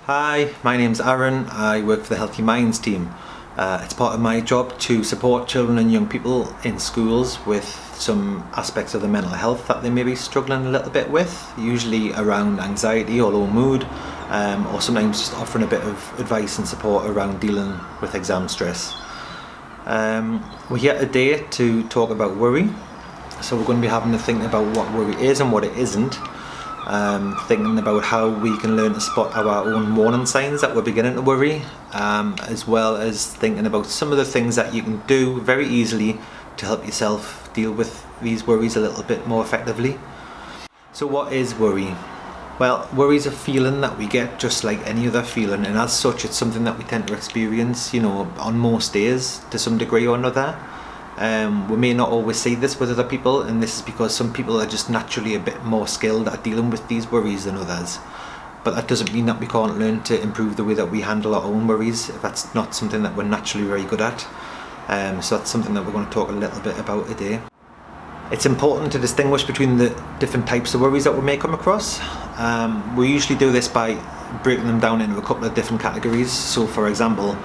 Hi, my name's Aaron. I work for the Healthy Minds team. It's part of my job to support children and young people in schools with some aspects of their mental health that they may be struggling a little bit with, usually around anxiety or low mood, or sometimes just offering a bit of advice and support around dealing with exam stress. We're here today to talk about worry. So we're going to be having to think about what worry is and what it isn't. Thinking about how we can learn to spot our own warning signs that we're beginning to worry, as well as thinking about some of the things that you can do very easily to help yourself deal with these worries a little bit more effectively. So what is worry? Well, worry is a feeling that we get just like any other feeling, and as such it's something that we tend to experience, on most days to some degree or another. We may not always see this with other people, and this is because some people are just naturally a bit more skilled at dealing with these worries than others. But that doesn't mean that we can't learn to improve the way that we handle our own worries if that's not something that we're naturally very good at. So that's something that we're going to talk a little bit about today. It's important to distinguish between the different types of worries that we may come across. We usually do this by breaking them down into a couple of different categories. So for example,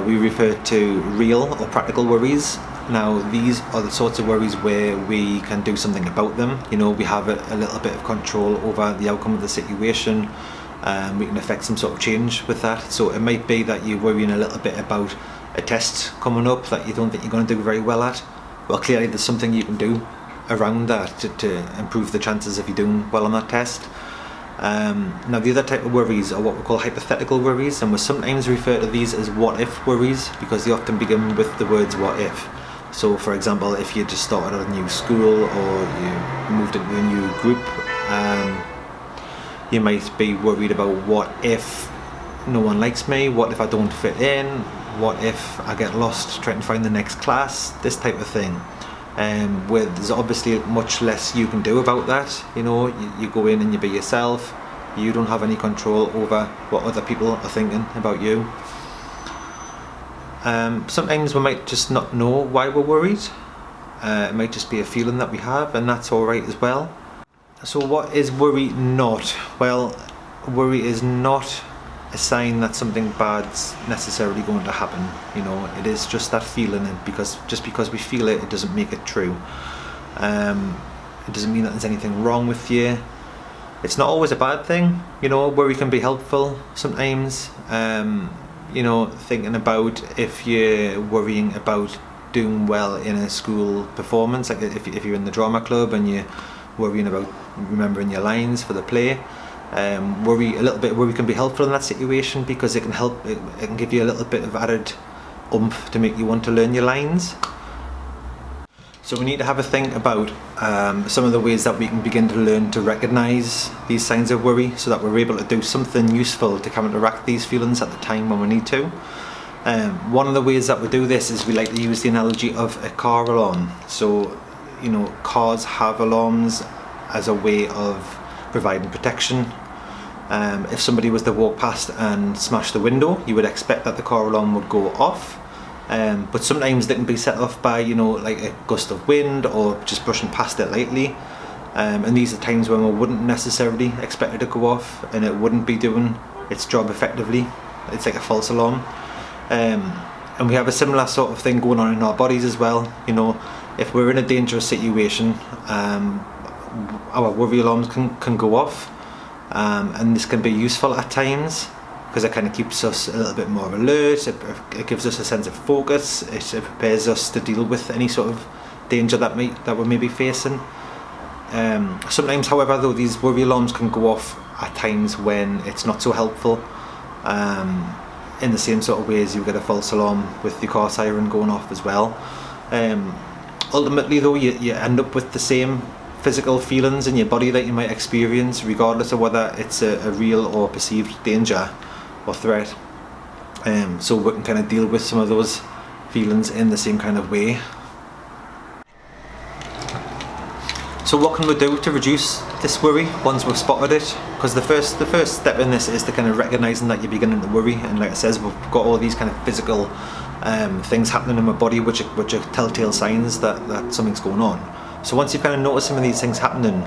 we refer to real or practical worries. Now these are the sorts of worries where we can do something about them. We have a little bit of control over the outcome of the situation. We can affect some sort of change with that. So it might be that you're worrying a little bit about a test coming up that you don't think you're going to do very well at. Well, clearly there's something you can do around that to improve the chances of you doing well on that test. Now the other type of worries are what we call hypothetical worries, and we sometimes refer to these as what if worries because they often begin with the words what if. So for example, if you just started at a new school or you moved into a new group, you might be worried about what if no one likes me, what if I don't fit in, what if I get lost trying to find the next class, this type of thing. Where there's obviously much less you can do about that. You go in and you be yourself. You don't have any control over what other people are thinking about you. Sometimes we might just not know why we're worried. It might just be a feeling that we have, and that's alright as well. So what is worry not? Well, worry is not a sign that something bad's necessarily going to happen. It is just that feeling, and just because we feel it, it doesn't make it true. It doesn't mean that there's anything wrong with you. It's not always a bad thing. Worry can be helpful sometimes. Thinking about if you're worrying about doing well in a school performance, like if you're in the drama club and you're worrying about remembering your lines for the play. Worry can be helpful in that situation because it can give you a little bit of added oomph to make you want to learn your lines. So we need to have a think about some of the ways that we can begin to learn to recognise these signs of worry so that we're able to do something useful to counteract these feelings at the time when we need to. One of the ways that we do this is we like to use the analogy of a car alarm. So, cars have alarms as a way of providing protection. If somebody was to walk past and smash the window, you would expect that the car alarm would go off. But sometimes they can be set off by, like a gust of wind or just brushing past it lightly. And these are times when we wouldn't necessarily expect it to go off and it wouldn't be doing its job effectively. It's like a false alarm. And we have a similar sort of thing going on in our bodies as well. If we're in a dangerous situation, our worry alarms can go off. And this can be useful at times because it kind of keeps us a little bit more alert. It gives us a sense of focus. It prepares us to deal with any sort of danger that we may be facing. Sometimes, however, though, these worry alarms can go off at times when it's not so helpful. In the same sort of way as you get a false alarm with the car siren going off as well. Ultimately, though, you end up with the same physical feelings in your body that you might experience, regardless of whether it's a real or perceived danger or threat. So we can kind of deal with some of those feelings in the same kind of way. So what can we do to reduce this worry once we've spotted it? Because the first step in this is to kind of recognising that you're beginning to worry, and like it says, we've got all these kind of physical things happening in my body which are telltale signs that something's going on. So once you've kind of noticed some of these things happening,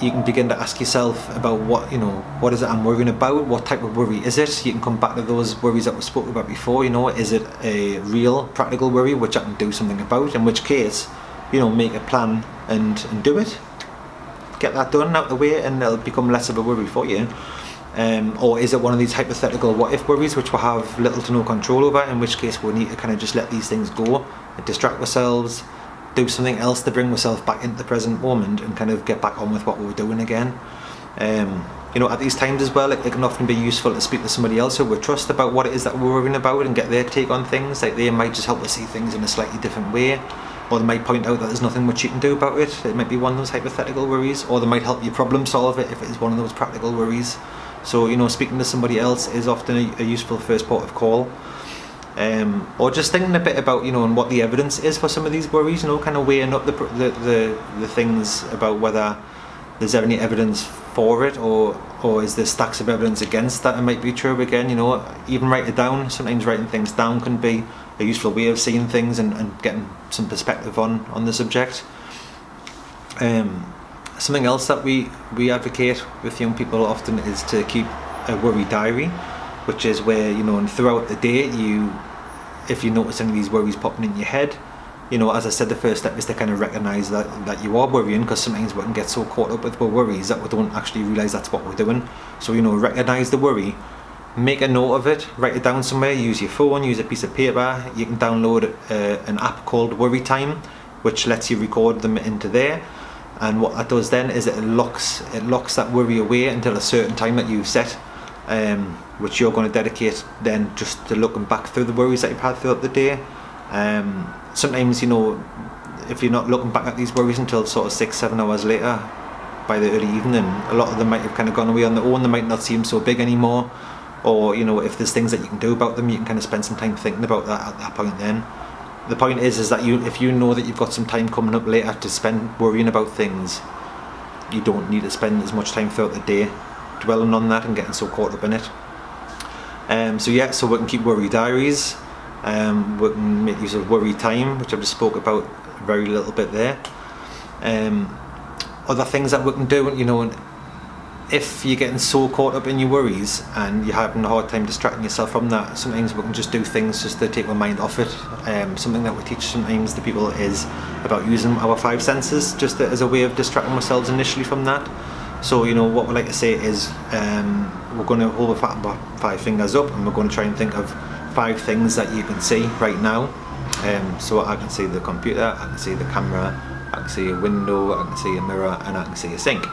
you can begin to ask yourself about what is it I'm worrying about, what type of worry is it. You can come back to those worries that we spoke about before. Is it a real practical worry which I can do something about, in which case make a plan and do it, get that done out the way, and it'll become less of a worry for you. Or is it one of these hypothetical what if worries which we have little to no control over, in which case we need to kind of just let these things go and distract ourselves, do something else to bring ourselves back into the present moment and kind of get back on with what we were doing again. At these times as well, it can often be useful to speak to somebody else who we trust about what it is that we're worrying about and get their take on things. Like, they might just help us see things in a slightly different way, or they might point out that there's nothing much you can do about it. It might be one of those hypothetical worries, or they might help you problem solve it if it is one of those practical worries. So speaking to somebody else is often a useful first port of call. Or just thinking a bit about and what the evidence is for some of these worries, kind of weighing up the things about whether there's any evidence for it, or is there stacks of evidence against that it might be true again. Even write it down. Sometimes writing things down can be a useful way of seeing things and getting some perspective on the subject. Something else that we advocate with young people often is to keep a worry diary, which is where and throughout the day, if you notice any of these worries popping in your head, as I said, the first step is to kind of recognise that you are worrying, because sometimes we can get so caught up with our worries that we don't actually realise that's what we're doing. So recognise the worry, make a note of it, write it down somewhere, use your phone, use a piece of paper. You can download an app called Worry Time, which lets you record them into there. And what that does then is it locks that worry away until a certain time that you've set, which you're going to dedicate then just to looking back through the worries that you've had throughout the day. Sometimes, if you're not looking back at these worries until sort of 6-7 hours later, by the early evening, a lot of them might have kind of gone away on their own. They might not seem so big anymore. Or, if there's things that you can do about them, you can kind of spend some time thinking about that at that point then. The point is that if you know that you've got some time coming up later to spend worrying about things, you don't need to spend as much time throughout the day dwelling on that and getting so caught up in it. So we can keep worry diaries. We can make use of Worry Time, which I've just spoke about very little bit there. Other things that we can do, if you're getting so caught up in your worries and you're having a hard time distracting yourself from that, sometimes we can just do things just to take our mind off it. Something that we teach sometimes to people is about using our 5 senses just as a way of distracting ourselves initially from that. So what we like to say is we're going to hold our 5 fingers up and we're going to try and think of 5 things that you can see right now. So I can see the computer, I can see the camera, I can see a window, I can see a mirror, and I can see a sink.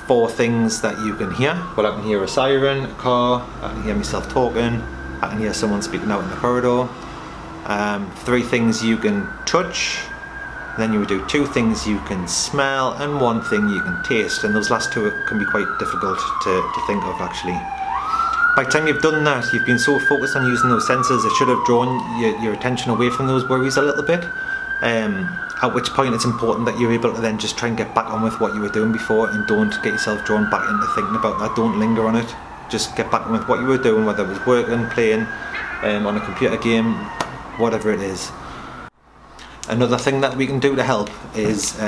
4 things that you can hear. Well, I can hear a siren, a car, I can hear myself talking, I can hear someone speaking out in the corridor. 3 things you can touch. Then you would do 2 things you can smell and 1 thing you can taste. And those last 2 can be quite difficult to think of actually. By the time you've done that, you've been so focused on using those senses, it should have drawn your attention away from those worries a little bit. At which point it's important that you're able to then just try and get back on with what you were doing before, and don't get yourself drawn back into thinking about that. Don't linger on it. Just get back on with what you were doing, whether it was working, playing, on a computer game, whatever it is. Another thing that we can do to help is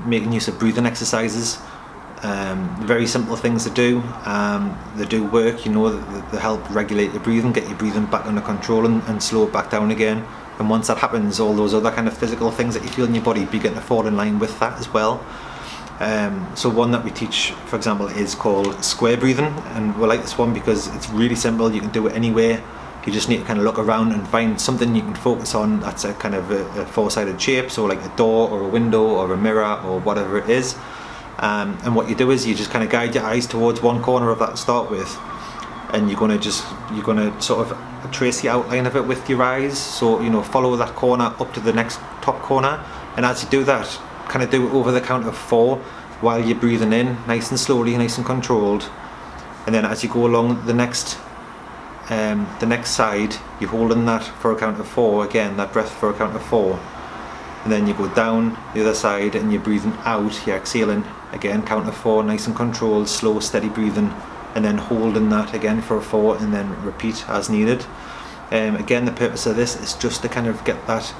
making use of breathing exercises. Very simple things to do. They do work, they help regulate your breathing, get your breathing back under control and slow it back down again. And once that happens, all those other kind of physical things that you feel in your body begin to fall in line with that as well. So one that we teach, for example, is called square breathing, and we like this one because it's really simple. You can do it anywhere. You just need to kind of look around and find something you can focus on that's a kind of a 4-sided shape, so like a door or a window or a mirror or whatever it is. And what you do is you just kind of guide your eyes towards one corner of that to start with, and you're going to sort of trace the outline of it with your eyes. So follow that corner up to the next top corner, and as you do that, kind of do it over the count of 4 while you're breathing in, nice and slowly, nice and controlled. And then as you go along the next side, you're holding that for a count of 4 again, that breath for a count of 4. And then you go down the other side and you're breathing out, you're exhaling again, count of 4, nice and controlled, slow, steady breathing, and then holding that again for a 4, and then repeat as needed. Again, the purpose of this is just to kind of get that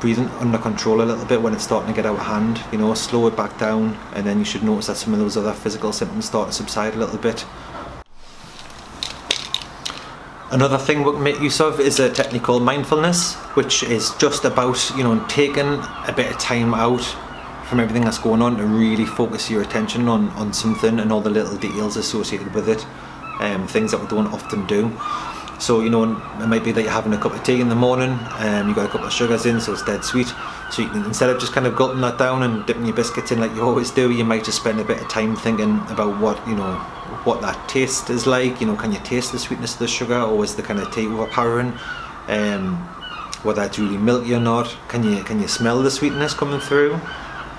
breathing under control a little bit when it's starting to get out of hand. Slow it back down, and then you should notice that some of those other physical symptoms start to subside a little bit. Another thing we can make use of is a technique called mindfulness, which is just about taking a bit of time out from everything that's going on to really focus your attention on something and all the little details associated with it, things that we don't often do. So it might be that you're having a cup of tea in the morning, you've got a couple of sugars in, so it's dead sweet. So you can, instead of just kind of gulping that down and dipping your biscuits in like you always do, you might just spend a bit of time thinking about what that taste is like. Can you taste the sweetness of the sugar, or is the kind of tea overpowering? Whether it's really milky or not. Can you smell the sweetness coming through?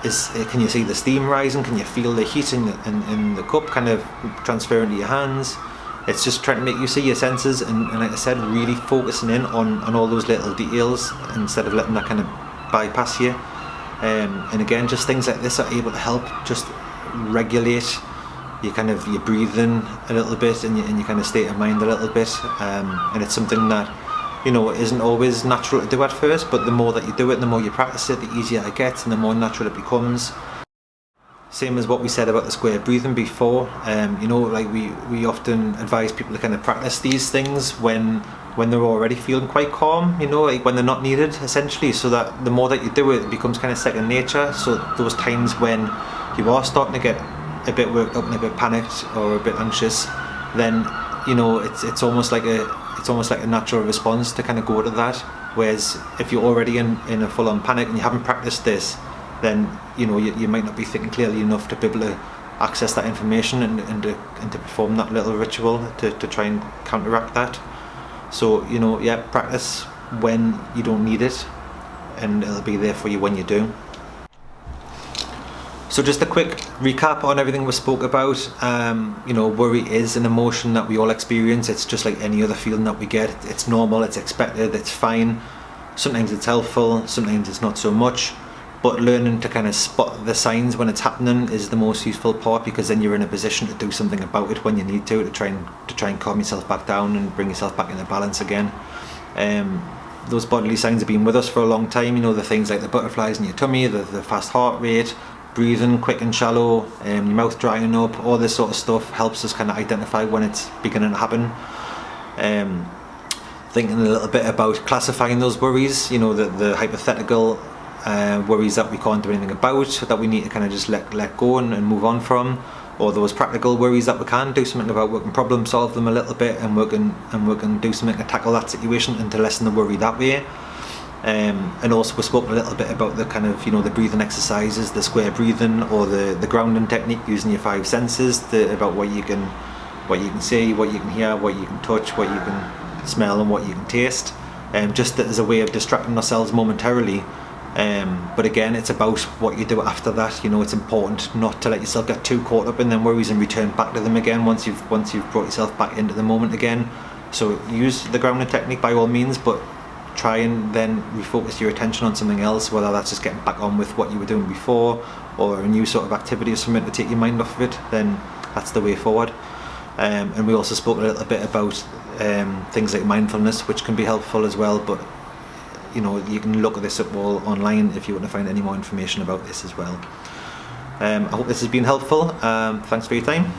Can you see the steam rising? Can you feel the heat in the cup kind of transferring to your hands? It's just trying to make you see your senses, and like I said, really focusing in on all those little details instead of letting that kind of bypass you. And again, just things like this are able to help just regulate your breathing a little bit and your kind of state of mind a little bit. And it's something that isn't always natural to do at first, but the more that you do it, the more you practice it, the easier it gets and the more natural it becomes. Same as what we said about the square breathing before. We often advise people to kind of practice these things when they're already feeling quite calm, like when they're not needed, essentially, so that the more that you do it, it becomes kind of second nature. So those times when you are starting to get a bit worked up and a bit panicked or a bit anxious, then it's almost like a natural response to kind of go to that. Whereas if you're already in a full-on panic and you haven't practiced this, then you might not be thinking clearly enough to be able to access that information and to perform that little ritual to try and counteract that. So practice when you don't need it, and it'll be there for you when you do. So just a quick recap on everything we spoke about. Worry is an emotion that we all experience. It's just like any other feeling that we get. It's normal, it's expected, it's fine. Sometimes it's helpful, sometimes it's not so much. But learning to kind of spot the signs when it's happening is the most useful part, because then you're in a position to do something about it when you need to try and calm yourself back down and bring yourself back into balance again. Those bodily signs have been with us for a long time. The things like the butterflies in your tummy, the fast heart rate, breathing quick and shallow, your mouth drying up, all this sort of stuff helps us kind of identify when it's beginning to happen. Thinking a little bit about classifying those worries, the hypothetical worries that we can't do anything about, that we need to kind of just let go and move on from, or those practical worries that we can do something about, we can problem solve them a little bit, and we can do something to tackle that situation and to lessen the worry that way. And also we spoke a little bit about the kind of the breathing exercises, the square breathing or the grounding technique using your five senses, about what you can see, what you can hear, what you can touch, what you can smell, and what you can taste, just as a way of distracting ourselves momentarily. But again, it's about what you do after that. It's important not to let yourself get too caught up in them worries and return back to them again once you've brought yourself back into the moment again. So use the grounding technique by all means, but try and then refocus your attention on something else, whether that's just getting back on with what you were doing before, or a new sort of activity or something to take your mind off of it. Then that's the way forward. And we also spoke a little bit about things like mindfulness, which can be helpful as well, but you can look at this up all online if you want to find any more information about this as well. I hope this has been helpful. Thanks for your time.